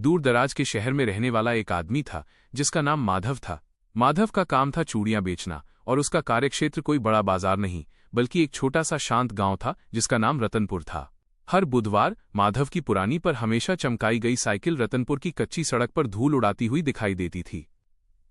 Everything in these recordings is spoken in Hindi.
दूर दराज के शहर में रहने वाला एक आदमी था जिसका नाम माधव था। माधव का काम था चूड़ियां बेचना, और उसका कार्यक्षेत्र कोई बड़ा बाजार नहीं बल्कि एक छोटा सा शांत गांव था जिसका नाम रतनपुर था। हर बुधवार माधव की पुरानी पर हमेशा चमकाई गई साइकिल रतनपुर की कच्ची सड़क पर धूल उड़ाती हुई दिखाई देती थी।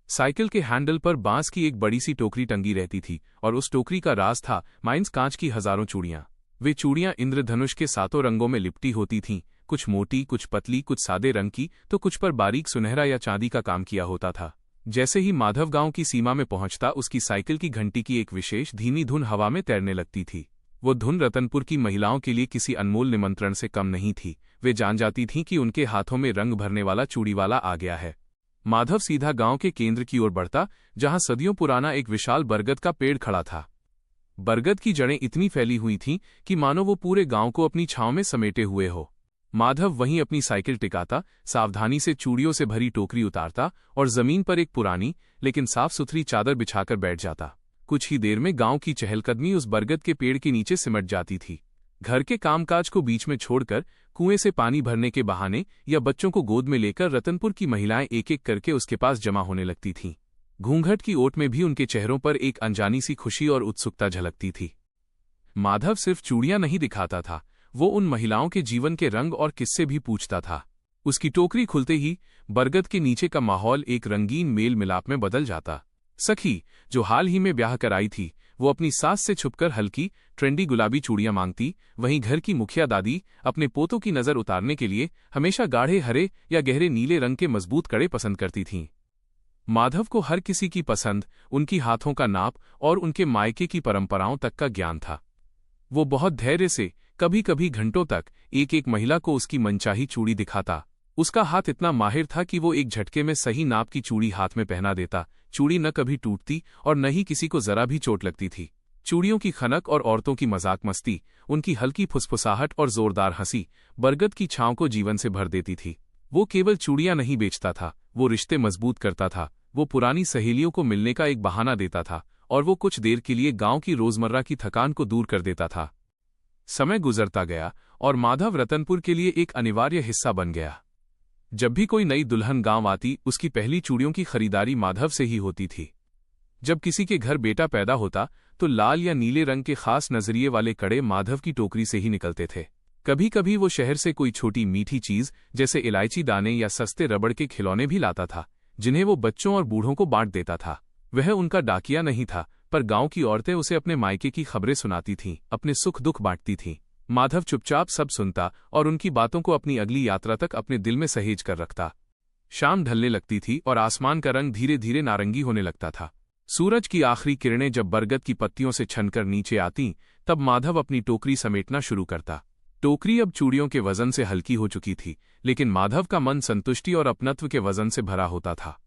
साइकिल के हैंडल पर बांस की एक बड़ी सी टोकरी टंगी रहती थी, और उस टोकरी का राज था माइंस कांच की हजारों चूड़ियां। वे चूड़ियां इंद्रधनुष के सातों रंगों में लिपटी होती थीं, कुछ मोटी, कुछ पतली, कुछ सादे रंग की, तो कुछ पर बारीक सुनहरा या चांदी का काम किया होता था। जैसे ही माधव गांव की सीमा में पहुंचता, उसकी साइकिल की घंटी की एक विशेष धीमी धुन हवा में तैरने लगती थी। वो धुन रतनपुर की महिलाओं के लिए किसी अनमोल निमंत्रण से कम नहीं थी। वे जान जाती थीं कि उनके हाथों में रंग भरने वाला चूड़ीवाला आ गया है। माधव सीधा गांव के केंद्र की ओर बढ़ता, जहां सदियों पुराना एक विशाल बरगद का पेड़ खड़ा था। बरगद की जड़ें इतनी फैली हुई थीं कि मानो वो पूरे गांव को अपनी छांव में समेटे हुए हो। माधव वहीं अपनी साइकिल टिकाता, सावधानी से चूड़ियों से भरी टोकरी उतारता और जमीन पर एक पुरानी लेकिन साफ सुथरी चादर बिछाकर बैठ जाता। कुछ ही देर में गांव की चहलकदमी उस बरगद के पेड़ के नीचे सिमट जाती थी। घर के कामकाज को बीच में छोड़कर कुएं से पानी भरने के बहाने या बच्चों को गोद में लेकर रतनपुर की महिलाएं एक एक करके उसके पास जमा होने लगती थीं। घूंघट की ओट में भी उनके चेहरों पर एक अनजानी सी खुशी और उत्सुकता झलकती थी। माधव सिर्फ चूड़ियां नहीं दिखाता था, वो उन महिलाओं के जीवन के रंग और किस्से भी पूछता था। उसकी टोकरी खुलते ही बरगद के नीचे का माहौल एक रंगीन मेल मिलाप में बदल जाता। सखी, जो हाल ही में ब्याह कराई थी, वो अपनी सास से छुपकर हल्की ट्रेंडी गुलाबी चूड़ियां मांगती। वहीं घर की मुखिया दादी अपने पोतों की नजर उतारने के लिए हमेशा गाढ़े हरे या गहरे नीले रंग के मजबूत कड़े पसंद करती थीं। माधव को हर किसी की पसंद, उनकी हाथों का नाप और उनके मायके की परंपराओं तक का ज्ञान था। वो बहुत धैर्य से, कभी कभी घंटों तक, एक एक महिला को उसकी मनचाही चूड़ी दिखाता। उसका हाथ इतना माहिर था कि वो एक झटके में सही नाप की चूड़ी हाथ में पहना देता। चूड़ी न कभी टूटती और न ही किसी को जरा भी चोट लगती थी। चूड़ियों की खनक और औरतों की मजाक मस्ती, उनकी हल्की फुसफुसाहट और जोरदार हंसी बरगद की छांव को जीवन से भर देती थी। वो केवल चूड़ियां नहीं बेचता था, वो रिश्ते मजबूत करता था। वो पुरानी सहेलियों को मिलने का एक बहाना देता था, और वो कुछ देर के लिए गांव की रोजमर्रा की थकान को दूर कर देता था। समय गुजरता गया और माधव रतनपुर के लिए एक अनिवार्य हिस्सा बन गया। जब भी कोई नई दुल्हन गांव आती, उसकी पहली चूड़ियों की खरीदारी माधव से ही होती थी। जब किसी के घर बेटा पैदा होता तो लाल या नीले रंग के खास नजरिए वाले कड़े माधव की टोकरी से ही निकलते थे। कभी कभी वो शहर से कोई छोटी मीठी चीज जैसे इलायची दाने या सस्ते रबड़ के खिलौने भी लाता था, जिन्हें वो बच्चों और बूढ़ों को बांट देता था। वह उनका डाकिया नहीं था, पर गांव की औरतें उसे अपने मायके की खबरें सुनाती थीं, अपने सुख दुख बांटती थीं। माधव चुपचाप सब सुनता और उनकी बातों को अपनी अगली यात्रा तक अपने दिल में सहेज कर रखता। शाम ढलने लगती थी और आसमान का रंग धीरे धीरे नारंगी होने लगता था। सूरज की आखिरी किरणें जब बरगद की पत्तियों से छनकर नीचे आतीं, तब माधव अपनी टोकरी समेटना शुरू करता। टोकरी अब चूड़ियों के वजन से हल्की हो चुकी थी, लेकिन माधव का मन संतुष्टि और अपनत्व के वजन से भरा होता था।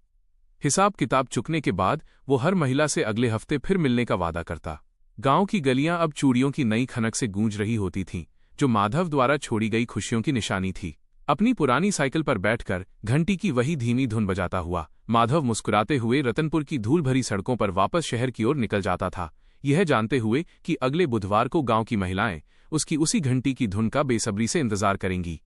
हिसाब किताब चुकने के बाद वो हर महिला से अगले हफ्ते फिर मिलने का वादा करता। गांव की गलियां अब चूड़ियों की नई खनक से गूंज रही होती थीं, जो माधव द्वारा छोड़ी गई खुशियों की निशानी थी। अपनी पुरानी साइकिल पर बैठकर घंटी की वही धीमी धुन बजाता हुआ माधव मुस्कुराते हुए रतनपुर की धूल भरी सड़कों पर वापस शहर की ओर निकल जाता था, यह जानते हुए कि अगले बुधवार को गांव की महिलाएं उसकी उसी घंटी की धुन का बेसब्री से इंतजार करेंगी।